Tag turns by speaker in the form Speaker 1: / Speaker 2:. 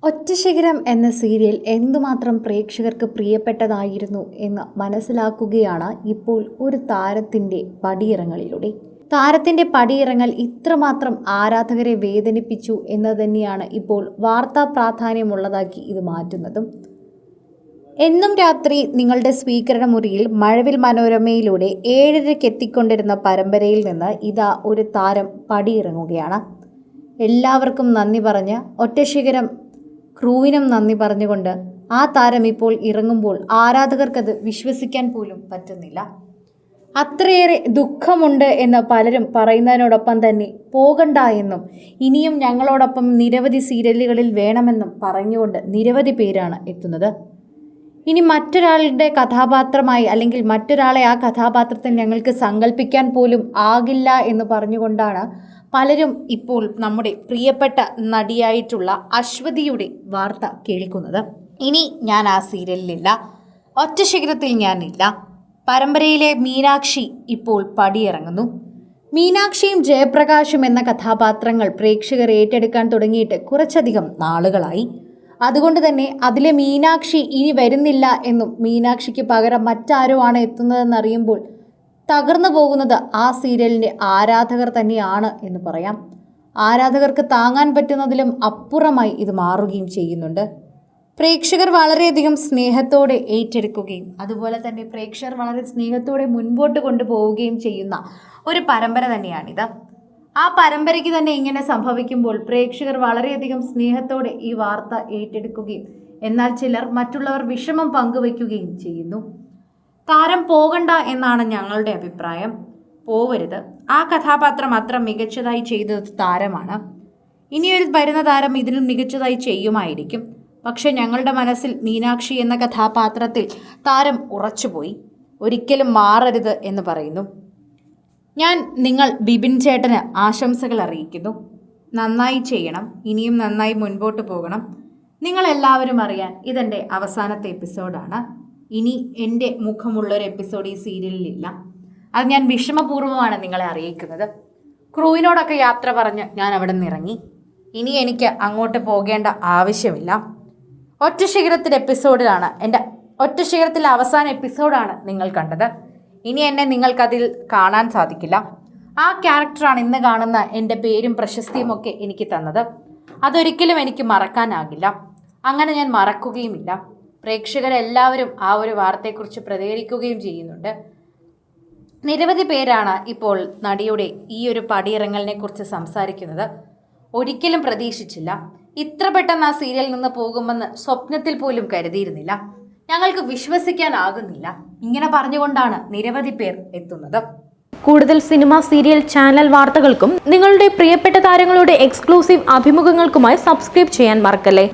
Speaker 1: ഒറ്റശിഖരം എന്ന സീരിയൽ എന്തുമാത്രം പ്രേക്ഷകർക്ക് പ്രിയപ്പെട്ടതായിരുന്നു എന്ന് മനസ്സിലാക്കുകയാണ് ഇപ്പോൾ ഒരു താരത്തിൻ്റെ പടിയിറങ്ങലിലൂടെ. താരത്തിൻ്റെ പടിയിറങ്ങൽ ഇത്രമാത്രം ആരാധകരെ വേദനിപ്പിച്ചു എന്ന് തന്നെയാണ് ഇപ്പോൾ വാർത്താ പ്രാധാന്യമുള്ളതാക്കി ഇത് മാറ്റുന്നതും. എന്നും രാത്രി നിങ്ങളുടെ സ്വീകരണ മുറിയിൽ മഴവിൽ മനോരമയിലൂടെ 7:30 എത്തിക്കൊണ്ടിരുന്ന പരമ്പരയിൽ നിന്ന് ഇതാ ഒരു താരം പടിയിറങ്ങുകയാണ്. എല്ലാവർക്കും നന്ദി പറഞ്ഞ് ഒറ്റശിഖരം ക്രൂവിനും നന്ദി പറഞ്ഞുകൊണ്ട് ആ താരം ഇപ്പോൾ ഇറങ്ങുമ്പോൾ ആരാധകർക്കത് വിശ്വസിക്കാൻ പോലും പറ്റുന്നില്ല. അത്രയേറെ ദുഃഖമുണ്ട് എന്ന് പലരും പറയുന്നതിനോടൊപ്പം തന്നെ പോകണ്ട എന്നും ഇനിയും ഞങ്ങളോടൊപ്പം നിരവധി സീരിയലുകളിൽ വേണമെന്നും പറഞ്ഞുകൊണ്ട് നിരവധി പേരാണ് എത്തുന്നത്. ഇനി മറ്റൊരാളുടെ കഥാപാത്രമായി അല്ലെങ്കിൽ മറ്റൊരാളെ ആ കഥാപാത്രത്തെ ഞങ്ങൾക്ക് സങ്കല്പിക്കാൻ പോലും ആകില്ല എന്ന് പറഞ്ഞുകൊണ്ടാണ് പലരും ഇപ്പോൾ നമ്മുടെ പ്രിയപ്പെട്ട നടിയായിട്ടുള്ള അശ്വതിയുടെ വാർത്ത കേൾക്കുന്നത്. ഇനി ഞാൻ ആ സീരിയലിലില്ല, ഒറ്റശിഖരത്തിൽ ഞാനില്ല. പരമ്പരയിലെ മീനാക്ഷി ഇപ്പോൾ പടിയിറങ്ങുന്നു. മീനാക്ഷിയും ജയപ്രകാശും എന്ന കഥാപാത്രങ്ങൾ പ്രേക്ഷകർ ഏറ്റെടുക്കാൻ തുടങ്ങിയിട്ട് കുറച്ചധികം നാളുകളായി. അതുകൊണ്ട് തന്നെ അതിലെ മീനാക്ഷി ഇനി വരുന്നില്ല എന്നും മീനാക്ഷിക്ക് പകരം മറ്റാരോ ആണ് എത്തുന്നതെന്നറിയുമ്പോൾ തകർന്നു പോകുന്നത് ആ സീരിയലിൻ്റെ ആരാധകർ തന്നെയാണ് എന്ന് പറയാം. ആരാധകർക്ക് താങ്ങാൻ പറ്റുന്നതിലും അപ്പുറമായി ഇത് മാറുകയും ചെയ്യുന്നുണ്ട്. പ്രേക്ഷകർ വളരെയധികം സ്നേഹത്തോടെ ഏറ്റെടുക്കുകയും അതുപോലെ തന്നെ പ്രേക്ഷകർ വളരെ സ്നേഹത്തോടെ മുൻപോട്ട് കൊണ്ടുപോവുകയും ചെയ്യുന്ന ഒരു പരമ്പര തന്നെയാണിത്. ആ പരമ്പരയ്ക്ക് തന്നെ ഇങ്ങനെ സംഭവിക്കുമ്പോൾ പ്രേക്ഷകർ വളരെയധികം സ്നേഹത്തോടെ ഈ വാർത്ത ഏറ്റെടുക്കുകയും എന്നാൽ ചിലർ മറ്റുള്ളവർ വിഷമം പങ്കുവയ്ക്കുകയും ചെയ്യുന്നു. താരം പോകണ്ട എന്നാണ് ഞങ്ങളുടെ അഭിപ്രായം. പോവരുത്. ആ കഥാപാത്രം അത്ര മികച്ചതായി ചെയ്തത് താരമാണ്. ഇനിയൊരു വരുന്ന താരം ഇതിനും മികച്ചതായി ചെയ്യുമായിരിക്കും. പക്ഷെ ഞങ്ങളുടെ മനസ്സിൽ മീനാക്ഷി എന്ന കഥാപാത്രത്തിൽ താരം ഉറച്ചുപോയി. ഒരിക്കലും മാറരുത് എന്ന് പറയുന്നു. നിങ്ങൾ ബിബിൻ ചേട്ടന് ആശംസകൾ അറിയിക്കുന്നു. നന്നായി ചെയ്യണം, ഇനിയും നന്നായി മുൻപോട്ട് പോകണം. നിങ്ങളെല്ലാവരും അറിയാൻ ഇതെൻ്റെ അവസാനത്തെ എപ്പിസോഡാണ്. ഇനി എൻ്റെ മുഖമുള്ളൊരു എപ്പിസോഡ് ഈ സീരിയലിലില്ല. അത് ഞാൻ വിഷമപൂർവ്വമാണ് നിങ്ങളെ അറിയിക്കുന്നത്. ക്രൂവിനോടൊക്കെ യാത്ര പറഞ്ഞ് ഞാൻ അവിടെ നിന്ന് ഇറങ്ങി. ഇനി എനിക്ക് അങ്ങോട്ട് പോകേണ്ട ആവശ്യമില്ല. ഒറ്റശിഖരത്തിലെ അവസാന എപ്പിസോഡാണ് നിങ്ങൾ കണ്ടത്. ഇനി എന്നെ നിങ്ങൾക്കതിൽ കാണാൻ സാധിക്കില്ല. ആ ക്യാരക്ടറാണ് ഇന്ന് കാണുന്ന എൻ്റെ പേരും പ്രശസ്തിയും ഒക്കെ എനിക്ക് തന്നത്. അതൊരിക്കലും എനിക്ക് മറക്കാനാകില്ല. അങ്ങനെ ഞാൻ മറക്കുകയുമില്ല. പ്രേക്ഷകരെല്ലാവരും ആ ഒരു വാർത്തയെക്കുറിച്ച് പ്രതികരിക്കുകയും ചെയ്യുന്നുണ്ട്. നിരവധി പേരാണ് ഇപ്പോൾ നടിയുടെ ഈ ഒരു പടിയിറങ്ങലിനെ കുറിച്ച് സംസാരിക്കുന്നത്. ഒരിക്കലും പ്രതീക്ഷിച്ചില്ല. ഇത്ര പെട്ടെന്ന് ആ സീരിയലിൽ നിന്ന് പോകുമെന്ന് സ്വപ്നത്തിൽ പോലും കരുതിയിരുന്നില്ല. ഞങ്ങൾക്ക് വിശ്വസിക്കാനാകുന്നില്ല. ഇങ്ങനെ പറഞ്ഞുകൊണ്ടാണ് നിരവധി പേർ എത്തുന്നത്.
Speaker 2: കൂടുതൽ സിനിമ, സീരിയൽ, ചാനൽ വാർത്തകൾക്കും നിങ്ങളുടെ പ്രിയപ്പെട്ട താരങ്ങളുടെ എക്സ്ക്ലൂസീവ് അഭിമുഖങ്ങൾക്കുമായി സബ്സ്ക്രൈബ് ചെയ്യാൻ മറക്കല്ലേ.